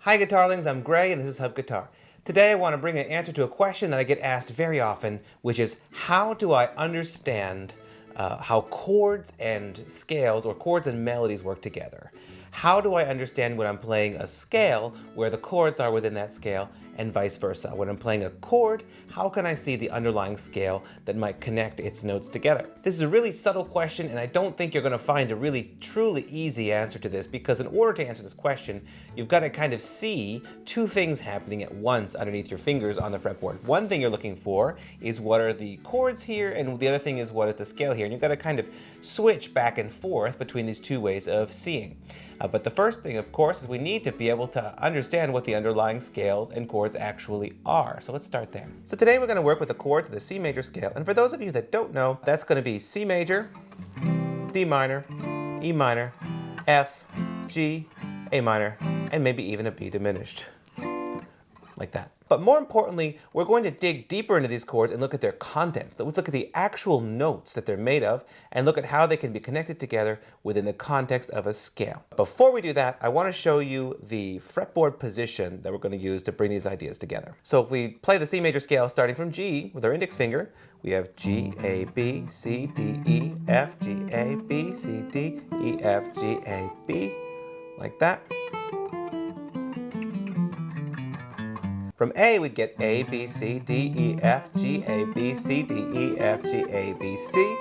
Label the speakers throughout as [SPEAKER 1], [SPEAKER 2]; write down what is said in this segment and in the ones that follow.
[SPEAKER 1] Hi Guitarlings, I'm Gray and this is Hub Guitar. Today I want to bring an answer to a question that I get asked very often, which is how do I understand how chords and scales or chords and melodies work together? How do I understand when I'm playing a scale where the chords are within that scale and vice versa? When I'm playing a chord, how can I see the underlying scale that might connect its notes together? This is a really subtle question and I don't think you're going to find a really truly easy answer to this, because in order to answer this question, you've got to kind of see two things happening at once underneath your fingers on the fretboard. One thing you're looking for is what are the chords here, and the other thing is what is the scale here, and you've got to kind of switch back and forth between these two ways of seeing. But the first thing, of course, is we need to be able to understand what the underlying scales and chords actually are. So let's start there. So today we're going to work with the chords of the C major scale. And for those of you that don't know, that's going to be C major, D minor, E minor, F, G, A minor, and maybe even a B diminished. Like that. But more importantly, we're going to dig deeper into these chords and look at their contents. Look at the actual notes that they're made of and look at how they can be connected together within the context of a scale. Before we do that, I want to show you the fretboard position that we're going to use to bring these ideas together. So if we play the C major scale starting from G with our index finger, we have G, A, B, C, D, E, F, G, A, B, C, D, E, F, G, A, B, like that. From A, we'd get A, B, C, D, E, F, G, A, B, C, D, E, F, G, A, B, C.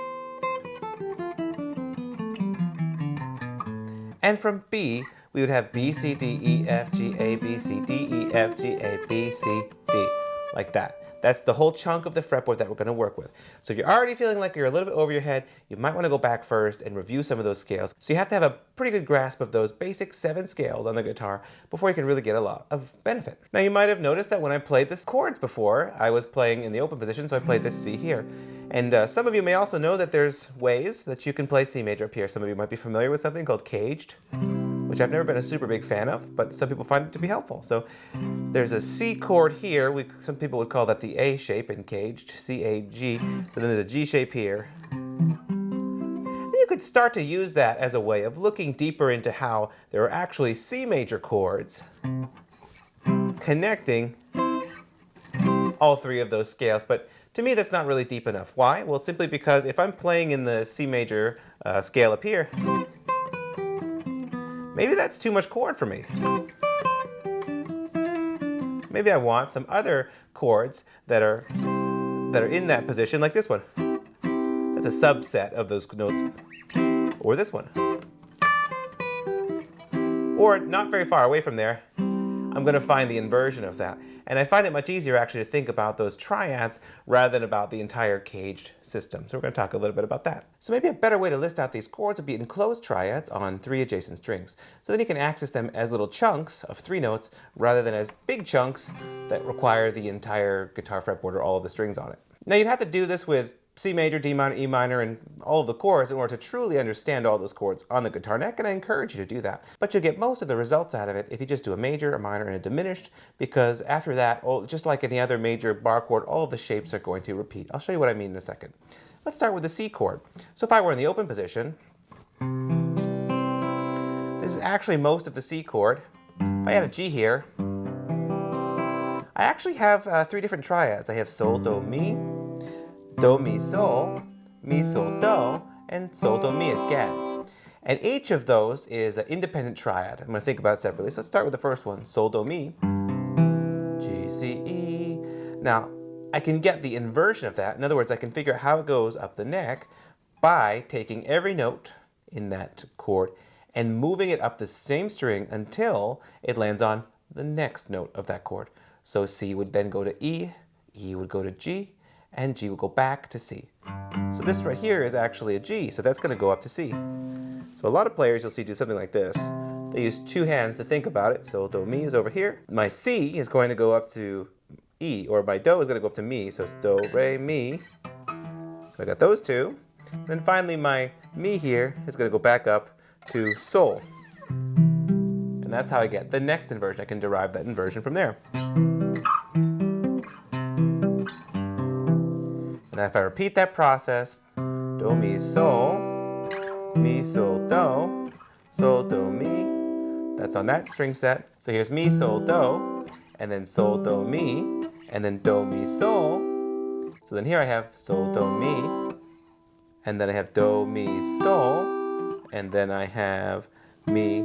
[SPEAKER 1] And from B, we would have B, C, D, E, F, G, A, B, C, D, E, F, G, A, B, C, D, like that. That's the whole chunk of the fretboard that we're going to work with. So if you're already feeling like you're a little bit over your head, you might want to go back first and review some of those scales. So you have to have a pretty good grasp of those basic 7 scales on the guitar before you can really get a lot of benefit. Now you might have noticed that when I played the chords before, I was playing in the open position, so I played this C here. And some of you may also know that there's ways that you can play C major up here. Some of you might be familiar with something called caged, which I've never been a super big fan of, but some people find it to be helpful. So there's a C chord here. Some people would call that the A shape in caged, C-A-G. So then there's a G shape here. And you could start to use that as a way of looking deeper into how there are actually C major chords connecting all 3 of those scales. But to me, that's not really deep enough. Why? Well, simply because if I'm playing in the C major scale up here, maybe that's too much chord for me. Maybe I want some other chords that are in that position, like this one. That's a subset of those notes. Or this one. Or not very far away from there, I'm going to find the inversion of that. And I find it much easier actually to think about those triads rather than about the entire caged system. So we're going to talk a little bit about that. So maybe a better way to list out these chords would be enclosed triads on 3 adjacent strings. So then you can access them as little chunks of 3 notes rather than as big chunks that require the entire guitar fretboard or all of the strings on it. Now you'd have to do this with C major, D minor, E minor, and all of the chords in order to truly understand all those chords on the guitar neck, and I encourage you to do that. But you'll get most of the results out of it if you just do a major, a minor, and a diminished, because after that, just like any other major bar chord, all of the shapes are going to repeat. I'll show you what I mean in a second. Let's start with the C chord. So if I were in the open position, this is actually most of the C chord. If I had a G here, I actually have 3 different triads. I have Sol, Do, Mi, Do, Mi, Sol, Do, and Sol, Do, Mi again. And each of those is an independent triad. I'm going to think about it separately. So let's start with the first one, Sol, Do, Mi, G, C, E. Now, I can get the inversion of that. In other words, I can figure out how it goes up the neck by taking every note in that chord and moving it up the same string until it lands on the next note of that chord. So C would then go to E, E would go to G, and G will go back to C. So this right here is actually a G, so that's going to go up to C. So a lot of players you'll see do something like this. They use 2 hands to think about it. So Do, Mi is over here. My C is going to go up to E, or my Do is going to go up to Mi. So it's Do, Re, Mi. So I got those 2. And then finally my Mi here is going to go back up to Sol. And that's how I get the next inversion. I can derive that inversion from there. Now if I repeat that process, Do, Mi, Sol, Do, Sol, Do, Mi, That's on that string set. So here's mi, sol, do, and then sol, do, mi, and then do, mi, sol. So then here I have sol, do, mi, and then I have do, mi, sol, and then I have mi,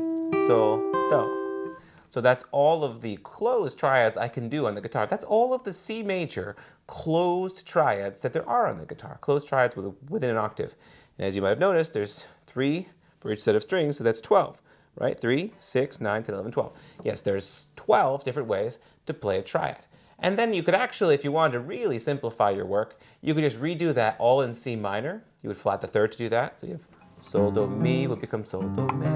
[SPEAKER 1] sol, do. So that's all of the closed triads I can do on the guitar. That's all of the C major closed triads that there are on the guitar. Closed triads within an octave. And as you might have noticed, there's 3 for each set of strings, so that's 12, right? 3, 6, 9, 10, 11, 12. Yes, there's 12 different ways to play a triad. And then you could actually, if you wanted to really simplify your work, you could just redo that all in C minor. You would flat the third to do that. So you have sol, do, mi would become sol, do, mi.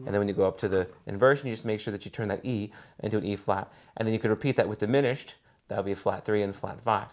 [SPEAKER 1] And then when you go up to the inversion, you just make sure that you turn that E into an E flat. And then you could repeat that with diminished. That would be a flat 3 and flat 5.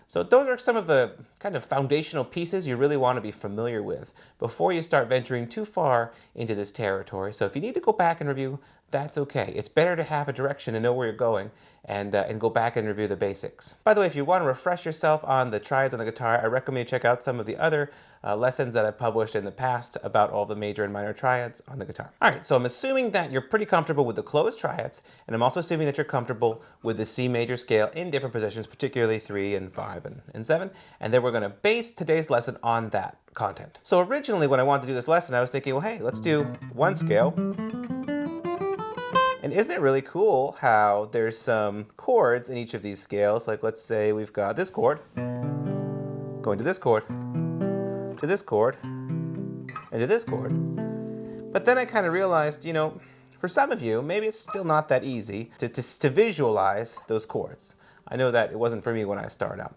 [SPEAKER 1] So those are some of the kind of foundational pieces you really want to be familiar with before you start venturing too far into this territory. So if you need to go back and review, that's okay. It's better to have a direction and know where you're going and go back and review the basics. By the way, if you want to refresh yourself on the triads on the guitar, I recommend you check out some of the other lessons that I've published in the past about all the major and minor triads on the guitar. All right, so I'm assuming that you're pretty comfortable with the closed triads, and I'm also assuming that you're comfortable with the C major scale in different positions, particularly 3 and 5 and 7, and then we're going to base today's lesson on that content. So originally when I wanted to do this lesson, I was thinking, well, hey, let's do one scale. And isn't it really cool how there's some chords in each of these scales? Like let's say we've got this chord, going to this chord, to this chord, and to this chord. But then I kind of realized, you know, for some of you, maybe it's still not that easy to visualize those chords. I know that it wasn't for me when I started out.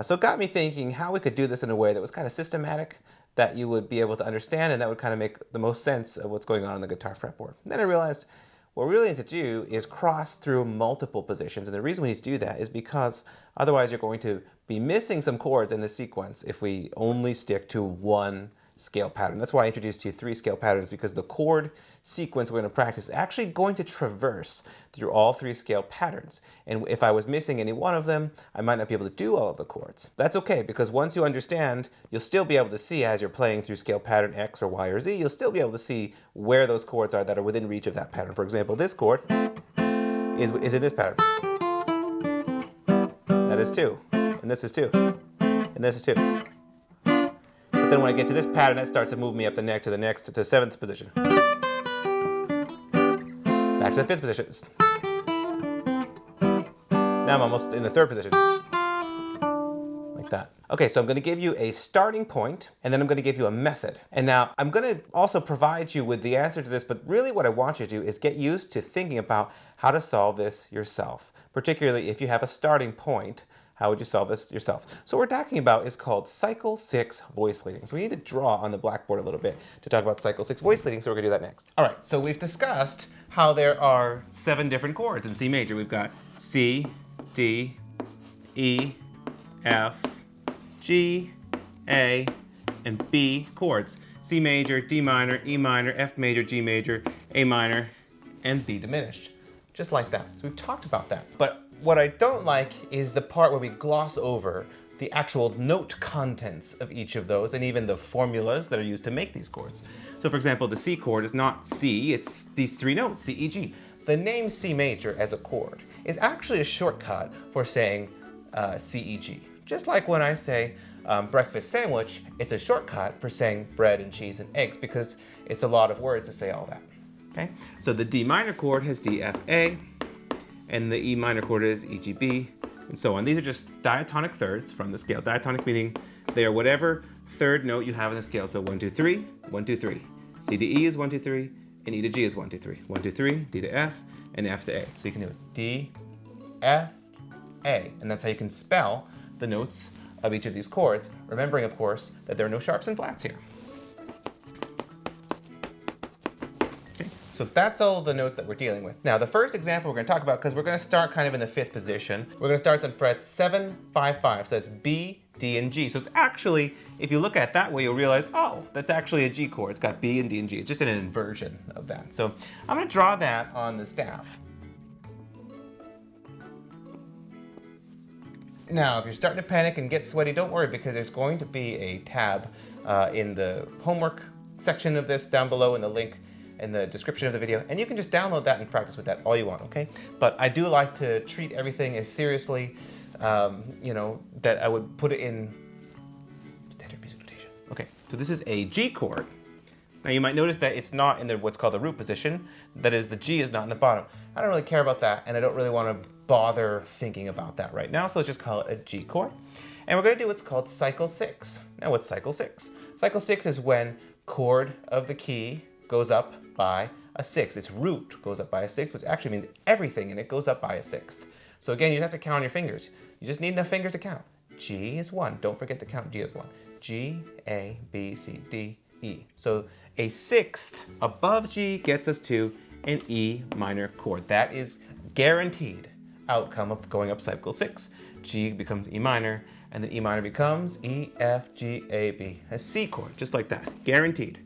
[SPEAKER 1] So it got me thinking how we could do this in a way that was kind of systematic, that you would be able to understand, and that would kind of make the most sense of what's going on the guitar fretboard. And then I realized what we really need to do is cross through multiple positions, and the reason we need to do that is because otherwise you're going to be missing some chords in the sequence if we only stick to one scale pattern. That's why I introduced you 3 scale patterns, because the chord sequence we're going to practice is actually going to traverse through all 3 scale patterns. And if I was missing any one of them, I might not be able to do all of the chords. That's okay, because once you understand, you'll still be able to see as you're playing through scale pattern X or Y or Z, you'll still be able to see where those chords are that are within reach of that pattern. For example, this chord is in this pattern. That is 2, and this is 2, and this is 2. Then when I get to this pattern, that starts to move me up the neck to the next, to the 7th position. Back to the 5th position. Now I'm almost in the 3rd position. Like that. Okay, so I'm going to give you a starting point, and then I'm going to give you a method. And now I'm going to also provide you with the answer to this, but really what I want you to do is get used to thinking about how to solve this yourself, particularly if you have a starting point. How would you solve this yourself? So what we're talking about is called cycle 6 voice leading. So we need to draw on the blackboard a little bit to talk about cycle 6 voice leading, so we're going to do that next. All right, so we've discussed how there are 7 different chords in C major. We've got C, D, E, F, G, A, and B chords. C major, D minor, E minor, F major, G major, A minor, and B diminished. Just like that. So we've talked about that. But what I don't like is the part where we gloss over the actual note contents of each of those, and even the formulas that are used to make these chords. So for example, the C chord is not C, it's these 3 notes, C, E, G. The name C major as a chord is actually a shortcut for saying C, E, G. Just like when I say breakfast sandwich, it's a shortcut for saying bread and cheese and eggs, because it's a lot of words to say all that. Okay? So the D minor chord has D, F, A, and the E minor chord is E, G, B, and so on. These are just diatonic thirds from the scale. Diatonic meaning they are whatever third note you have in the scale. So 1, 2, 3, 1, 2, 3. C to E is 1, 2, 3, and E to G is 1, 2, 3. 1, 2, 3, D to F, and F to A. So you can do it D, F, A, and that's how you can spell the notes of each of these chords, remembering, of course, that there are no sharps and flats here. So that's all the notes that we're dealing with. Now, the first example we're going to talk about, because we're going to start kind of in the 5th position, we're going to start on frets 7, 5, 5. So that's B, D, and G. So it's actually, if you look at it that way, you'll realize, oh, that's actually a G chord. It's got B and D and G. It's just an inversion of that. So I'm going to draw that on the staff. Now, if you're starting to panic and get sweaty, don't worry, because there's going to be a tab in the homework section of this down below in the link. in the description of the video, and you can just download that and practice with that all you want, okay? But I do like to treat everything as seriously, you know, that I would put it in standard music notation. Okay, so this is a G chord. Now you might notice that it's not in the what's called the root position. That is, the G is not in the bottom. I don't really care about that, and I don't really want to bother thinking about that right now, so let's just call it a G chord. And we're going to do what's called cycle 6. Now what's cycle 6? Cycle 6 is when chord of the key goes up by a sixth. Its root goes up by a sixth, which actually means everything in it goes up by a sixth. So again, you just have to count on your fingers. You just need enough fingers to count. G is 1. Don't forget to count G as 1. G, A, B, C, D, E. So a sixth above G gets us to an E minor chord. That is guaranteed outcome of going up cycle 6. G becomes E minor, and then E minor becomes E, F, G, A, B. A C chord, just like that, guaranteed.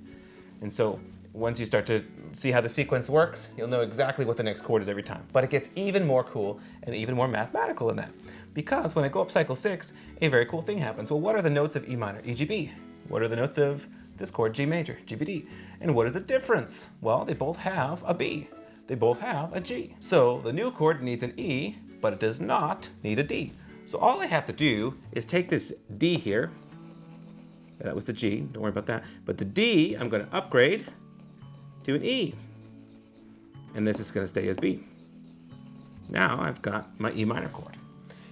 [SPEAKER 1] And so once you start to see how the sequence works, you'll know exactly what the next chord is every time. But it gets even more cool and even more mathematical than that. Because when I go up cycle 6, a very cool thing happens. Well, what are the notes of E minor? E, G, B. What are the notes of this chord, G major, G, B, D? And what is the difference? Well, they both have a B. They both have a G. So the new chord needs an E, but it does not need a D. So all I have to do is take this D here. That was the G, don't worry about that. But the D, I'm going to upgrade to an E. And this is going to stay as B. Now I've got my E minor chord.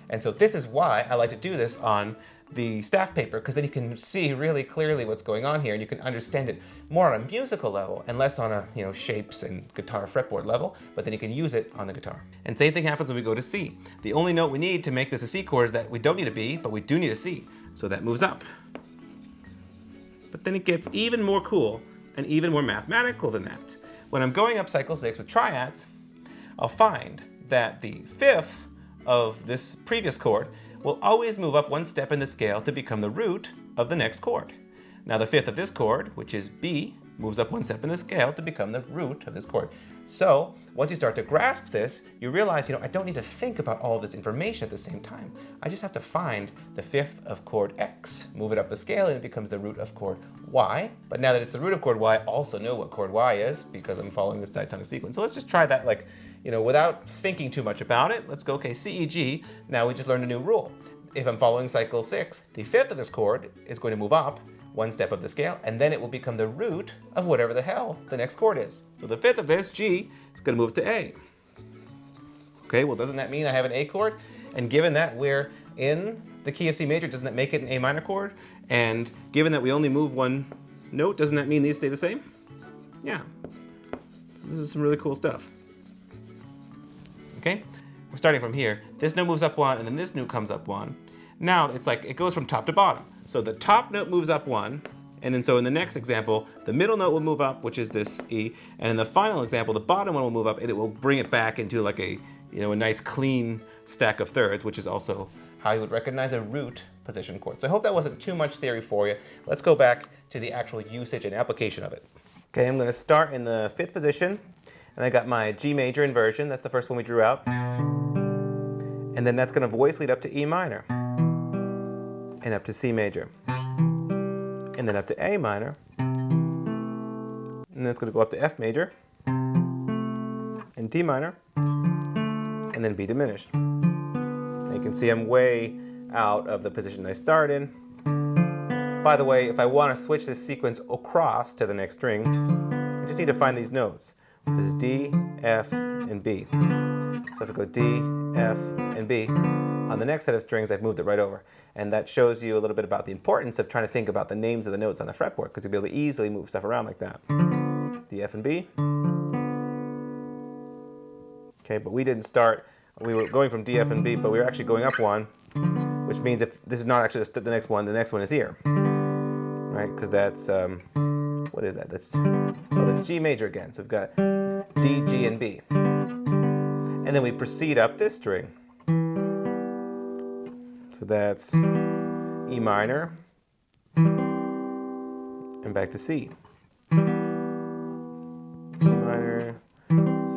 [SPEAKER 1] And so this is why I like to do this on the staff paper, because then you can see really clearly what's going on here, and you can understand it more on a musical level and less on a, you know, shapes and guitar fretboard level, but then you can use it on the guitar. And same thing happens when we go to C. The only note we need to make this a C chord is that we don't need a B, but we do need a C. So that moves up. But then it gets even more cool and even more mathematical than that. When I'm going up cycle 6 with triads, I'll find that the fifth of this previous chord will always move up one step in the scale to become the root of the next chord. Now the fifth of this chord, which is B, moves up one step in the scale to become the root of this chord. So once you start to grasp this, you realize, you know, I don't need to think about all of this information at the same time. I just have to find the fifth of chord X, move it up a scale, and it becomes the root of chord Y. But now that it's the root of chord Y, I also know what chord Y is because I'm following this diatonic sequence. So let's just try that, like, you know, without thinking too much about it. Let's go, okay, C, E, G. Now we just learned a new rule. If I'm following cycle 6, the fifth of this chord is going to move up one step of the scale, and then it will become the root of whatever the hell the next chord is. So the fifth of this, G, is going to move to A. Okay, well, doesn't that mean I have an A chord? And given that we're in the key of C major, doesn't that make it an A minor chord? And given that we only move one note, doesn't that mean these stay the same? Yeah. So this is some really cool stuff. Okay, we're starting from here. This note moves up one, and then this note comes up one. Now it's like it goes from top to bottom. So the top note moves up one, and then so in the next example, the middle note will move up, which is this E, and in the final example, the bottom one will move up, and it will bring it back into like a, you know, a nice clean stack of thirds, which is also how you would recognize a root position chord. So I hope that wasn't too much theory for you. Let's go back to the actual usage and application of it. Okay, I'm going to start in the fifth position, and I got my G major inversion. That's the first one we drew out. And then that's going to voice lead up to E minor, and up to C major, and then up to A minor, and then it's going to go up to F major, and D minor, and then B diminished. And you can see I'm way out of the position I start in. By the way, if I want to switch this sequence across to the next string, I just need to find these notes. This is D, F, and B. So if I go D, F, and B, on the next set of strings, I've moved it right over. And that shows you a little bit about the importance of trying to think about the names of the notes on the fretboard, because you'll be able to easily move stuff around like that. D, F, and B. Okay, but we didn't start, we were going from D, F, and B, but we were actually going up one, which means if this is not actually the next one is here. Right, because that's, what is that? That's G major again. So we've got D, G, and B. And then we proceed up this string. So that's E minor, and back to C. E minor,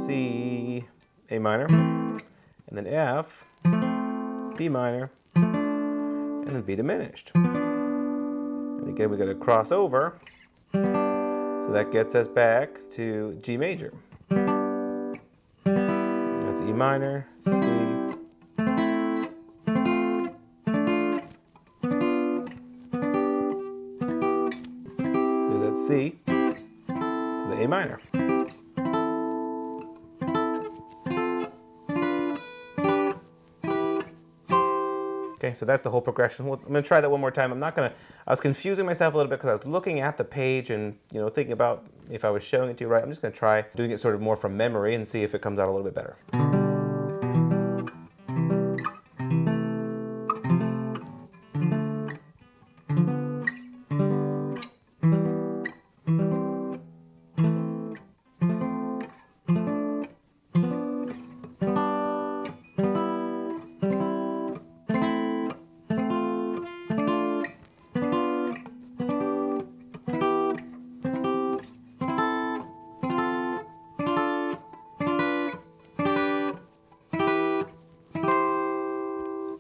[SPEAKER 1] C, A minor, and then F, B minor, and then B diminished. And again, we got to cross over. So So that gets us back to G major. That's E minor, C. There's that C to the A minor. Okay, so that's the whole progression. I'm going to try that one more time. I was confusing myself a little bit because I was looking at the page and thinking about if I was showing it to you right. I'm just going to try doing it sort of more from memory and see if it comes out a little bit better.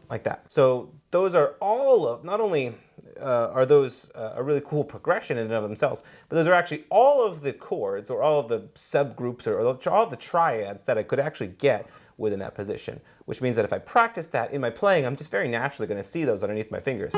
[SPEAKER 1] Like that. So those are all of, not only are those a really cool progression in and of themselves, but those are actually all of the chords or all of the subgroups or all of the triads that I could actually get within that position, which means that if I practice that in my playing, I'm just very naturally going to see those underneath my fingers.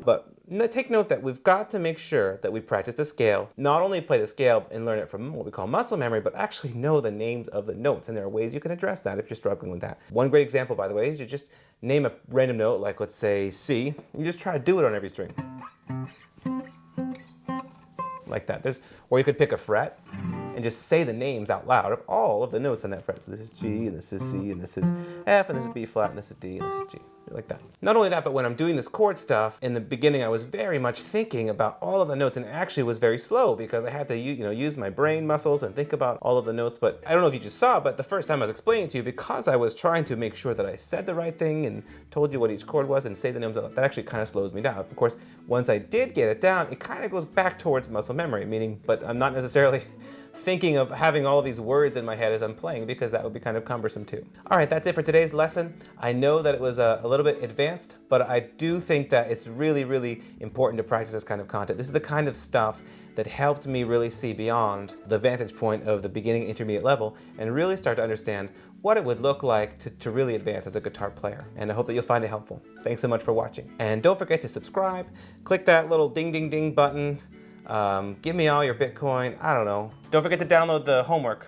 [SPEAKER 1] But take note that we've got to make sure that we practice the scale, not only play the scale and learn it from what we call muscle memory, but actually know the names of the notes. And there are ways you can address that if you're struggling with that. One great example, by the way, is you just name a random note, like let's say C, you just try to do it on every string. Like that. Or you could pick a fret and just say the names out loud of all of the notes on that fret. So this is G, and this is C, and this is F, and this is B flat, and this is D, and this is G. Like that. Not only that, but when I'm doing this chord stuff, in the beginning I was very much thinking about all of the notes, and actually was very slow because I had to use my brain muscles and think about all of the notes. But I don't know if you just saw, but the first time I was explaining to you, because I was trying to make sure that I said the right thing and told you what each chord was and say the names, that actually kind of slows me down. Of course, once I did get it down, it kind of goes back towards muscle memory, meaning, but I'm not necessarily thinking of having all of these words in my head as I'm playing, because that would be kind of cumbersome too. All right, that's it for today's lesson. I know that it was a little bit advanced, but I do think that it's really, really important to practice this kind of content. This is the kind of stuff that helped me really see beyond the vantage point of the beginning intermediate level and really start to understand what it would look like to really advance as a guitar player. And I hope that you'll find it helpful. Thanks so much for watching. And don't forget to subscribe, click that little ding, ding, ding button. Give me all your Bitcoin. I don't know. Don't forget to download the homework.